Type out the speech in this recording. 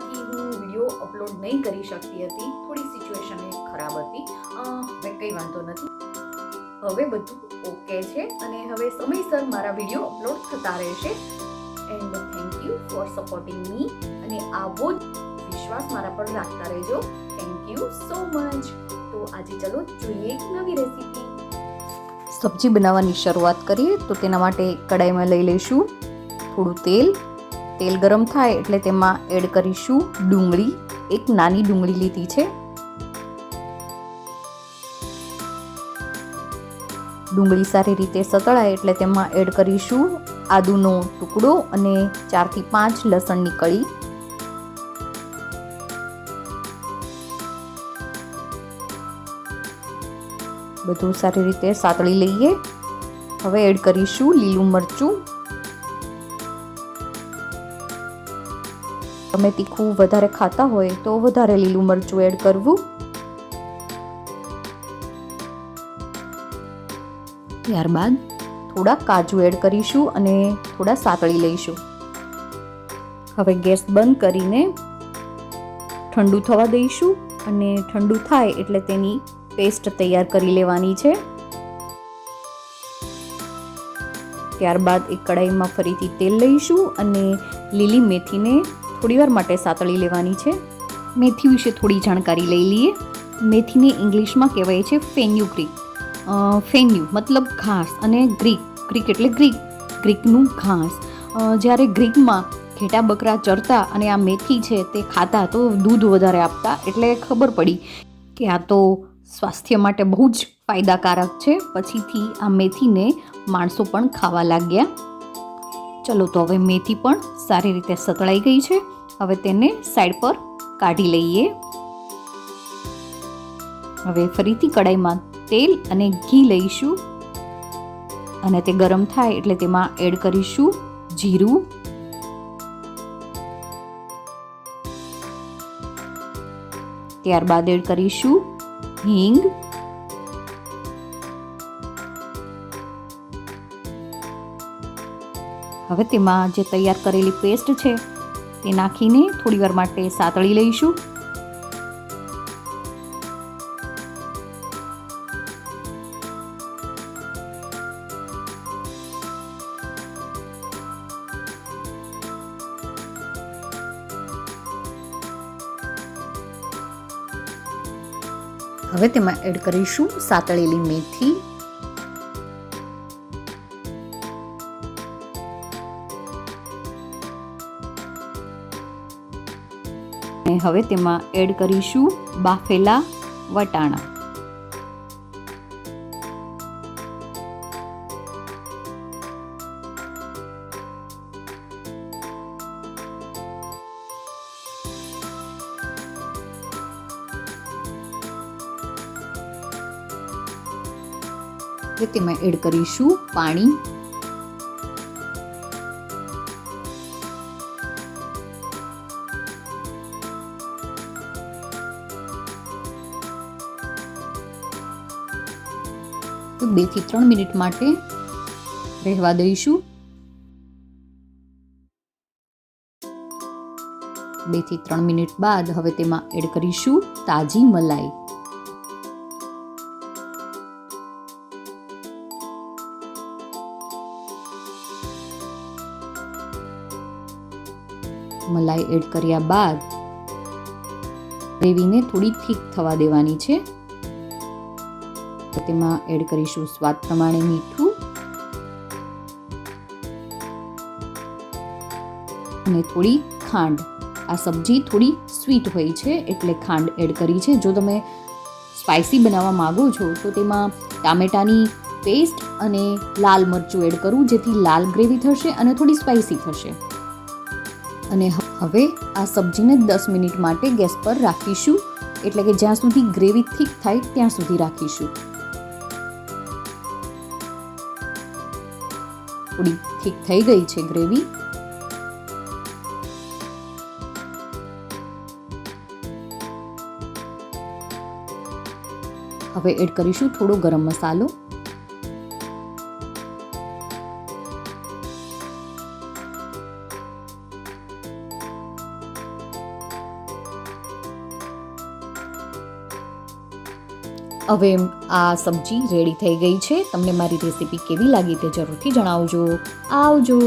વજહથી હું video upload નહીં કરી શકતી હતી. થોડી સિચ્યુએશન ખરાબ હતી. હવે કંઈ વાંધો નથી. હવે બધું ઓકે છે અને હવે સમયસર મારા વિડીયો અપલોડ થતા રહેશે. And thank you for supporting me અને આવો જ વિશ્વાસ મારા પર રાખતા રહેજો. Thank you so much. તો આજે ચલો જોઈએ એક નવી રેસીપી. સબ્જી બનાવવાની શરૂઆત કરીએ તો તેના માટે કડાઈમાં લઈ લઈશું થોડું તેલ. તેલ ગરમ થાય એટલે તેમાં એડ કરીશું ડુંગળી. એક નાની ડુંગળી લીધી છે. ડુંગળી સારી રીતે સતળાય એટલે તેમાં એડ કરીશું આદુનો ટુકડો અને 4 થી 5 લસણની કળી. બધું સારી રીતે સાતળી લઈએ. હવે એડ કરીશું લીલું મરચું. તમે તીખું વધારે ખાતા હોય તો વધારે લીલું મરચું એડ કરવું. ત્યારબાદ થોડા કાજુ એડ કરીશું અને થોડા સાતળી લઈશું. હવે ગેસ બંધ કરીને ઠંડુ થવા દઈશું અને ઠંડુ થાય એટલે તેની પેસ્ટ તૈયાર કરી લેવાની છે. ત્યારબાદ એક કડાઈમાં ફરીથી તેલ લઈશું અને લીલી મેથીને થોડીવાર માટે સાતળી લેવાની છે. મેથી વિશે થોડી જાણકારી લઈ લઈએ. મેથીને ઇંગ્લિશમાં કહેવાય છે ફેન્યુગ્રીક. ફેન્યુ મતલબ ઘાસ અને ગ્રીક એટલે ગ્રીકનું ઘાસ. જ્યારે ગ્રીકમાં ઘેટા બકરા ચરતા અને આ મેથી છે તે ખાતા તો દૂધ વધારે આપતા, એટલે ખબર પડી કે આ તો સ્વાસ્થ્ય માટે બહુ જ ફાયદાકારક છે. પછીથી આ મેથીને માણસો પણ ખાવા લાગ્યા. ચલો તો હવે મેથી પણ સારી રીતે સતળાઈ ગઈ છે. હવે તેને સાઈડ પર કાઢી લઈએ. હવે ફરીથી કડાઈમાં તેલ અને ઘી લઈશું અને તે ગરમ થાય એટલે તેમાં એડ કરીશું જીરું. ત્યારબાદ એડ કરીશું હિંગ. હવે તેમાં જે તૈયાર કરેલી પેસ્ટ છે તે નાખીને થોડીવાર માટે સાતળી લઈશું. હવે તેમાં એડ કરીશું સાતળેલી મેથી. અને હવે તેમાં એડ કરીશું બાફેલા વટાણા. તેમાં એડ કરીશું પાણી. તો 2 થી 3 મિનિટ માટે રહેવા દઈશું. 2 થી 3 મિનિટ બાદ હવે તેમાં એડ કરીશું તાજી મલાઈ. મલાઈ એડ કર્યા બાદ ગ્રેવીને થોડી થીક થવા દેવાની છે. તેમાં એડ કરીશું સ્વાદ પ્રમાણે મીઠું અને થોડી ખાંડ. આ સબ્જી થોડી સ્વીટ હોય છે એટલે ખાંડ એડ કરી છે. જો તમે સ્પાઇસી બનાવવા માંગો છો તો તેમાં ટામેટાની પેસ્ટ અને લાલ મરચું એડ કરવું, જેથી લાલ ગ્રેવી થશે અને થોડી સ્પાઇસી થશે. અને હવે આ સબ્જીને 10 મિનિટ માટે ગેસ પર રાખીશું, એટલે કે જ્યાં સુધી ગ્રેવી થીક થાય ત્યાં સુધી રાખીશું. થોડી થીક થઈ ગઈ છે ગ્રેવી. હવે એડ કરીશું થોડો ગરમ મસાલો. હવે આ સબ્જી રેડી થઈ ગઈ છે. તમને મારી રેસીપી કેવી લાગી તે જરૂરથી જણાવજો. આવજો.